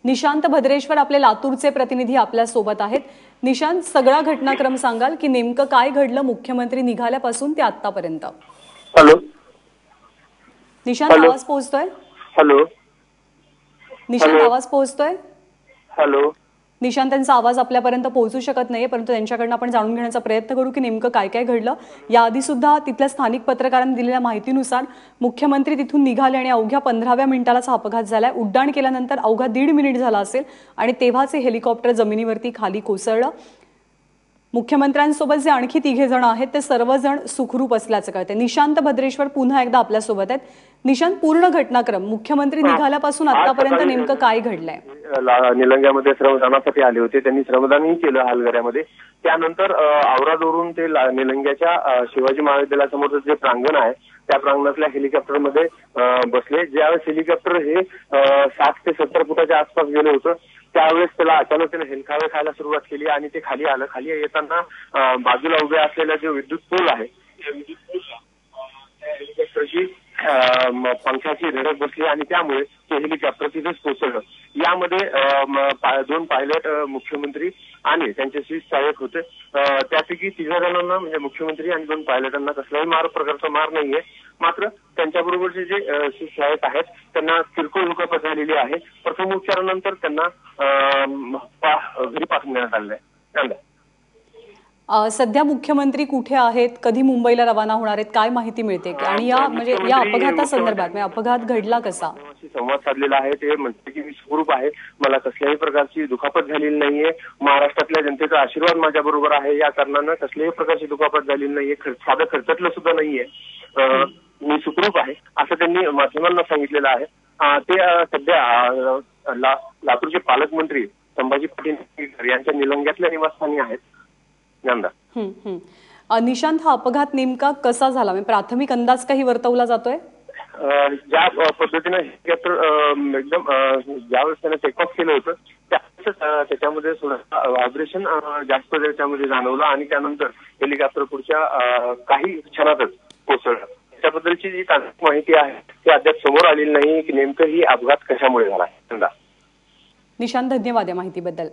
निशांत भद्रेश्वर आपले लातूरचे प्रतिनिधी आपल्या सोबत आहेत। निशांत, सगळा घटनाक्रम सांगाल की नेमकं काय घडलं मुख्यमंत्री निघाल्यापासून ते आतापर्यंत? हॅलो निशांत, आवाज पोहोचतोय? हॅलो निशांत, आवाज पोहोचतोय? हॅलो निशांतांचा आवाज आपल्यापर्यंत पोहोचू शकत नाहीये, परंतु त्यांच्याकडून आपण जाणून घेण्याचा प्रयत्न करू की नेमकं काय काय घडलं। याआधी सुद्धा तिथल्या स्थानिक पत्रकारांनी दिलेल्या माहितीनुसार मुख्यमंत्री तिथून निघाले आणि अवघ्या 15व्या मिनिटालाच हा अपघात झालाय। उड्डाण केल्यानंतर अवघा 1.5 मिनिट झाला असेल आणि तेव्हाच हे हेलिकॉप्टर जमिनीवरती खाली कोसळलं। मुख्यमंत्र्यांसोबत जे आणखी 3 जण आहेत ते सर्वजण सुखरूप असल्याचं कळतंय। निशांत भद्रेश्वर पुन्हा एकदा आपल्या सोबत आहेत। निशांत, पूर्ण घटनाक्रम मुख्यमंत्री निघाल्यापासून आतापर्यंत नेमकं काय घडलंय? निलंग्यामध्ये श्रमदानासाठी आले होते, त्यांनी श्रमदानही केलं हालगऱ्यामध्ये। त्यानंतर औरादवरून ते निलंग्याच्या शिवाजी महाविद्यालयासमोरचं जे प्रांगण आहे त्या प्रांगणातल्या हेलिकॉप्टरमध्ये बसले। ज्यावेळेस हेलिकॉप्टर हे 60 ते 70 फुटाच्या आसपास गेलं होतं त्यावेळेस त्याला अचानक हेलकावे खायला सुरुवात केली आणि ते खाली आलं। खाली येताना बाजूला उभे असलेला जो विद्युत पूल आहे त्या विद्युत पूलला हेलिकॉप्टरची पंखाची धडक बसली आणि त्यामुळे ते हेलिकॉप्टर तिथेच कोसळलं। यामध्ये 2 पायलट, मुख्यमंत्री आणि त्यांचे सहाय्यक होते। त्यापैकी 3 जणांना म्हणजे मुख्यमंत्री आणि 2 पायलटांना कसलाही प्रकारचा मार नाहीये, मात्र त्यांच्याबरोबरचे जे सहाय्यक आहेत त्यांना किरकोळ दुखापत झालेली आहे। प्रथमोपचारानंतर त्यांना घरी पाठवण्यात आलेलं आहे। सध्या मुख्यमंत्री कुठे आहेत, कधी मुंबईला रवाना होणार आहेत, काय माहिती मिळते आणि या अपघातासंदर्भात अपघात घडला कसा? संवाद साधलेला आहे। ते म्हणते की मी सुखरूप आहे, मला कसल्याही प्रकारची दुखापत झालेली नाहीये, महाराष्ट्रातल्या जनतेचा आशीर्वाद माझ्या बरोबर आहे, या कारणानं कसल्याही प्रकारची दुखापत झालेली नाहीये, साधं खर्चटलं सुद्धा नाहीये, मी सुखरूप आहे असं त्यांनी माध्यमांना सांगितलेलं आहे। ते सध्या लातूरचे पालकमंत्री संभाजी पाटील यांच्या निलंग्यातल्या निवासस्थानी आहेत। निशांत, हा अपघात नेमका कसा झाला, म्हणजे प्राथमिक अंदाज काही वर्तवला जातोय? ज्या पद्धतीने हेलिकॉप्टर एकदम ज्यावेळेस त्याने टेक ऑफ केलं होतं त्याच्यामध्ये व्हायब्रेशन जास्त त्याच्यामध्ये जाणवलं आणि त्यानंतर हेलिकॉप्टर पुढच्या काही क्षणातच कोसळलं। त्याबद्दलची जी तांत्रिक माहिती आहे ती अद्याप समोर आलेली नाही की नेमकं ही अपघात कशामुळे झाला। निशांत, धन्यवाद या माहितीबद्दल।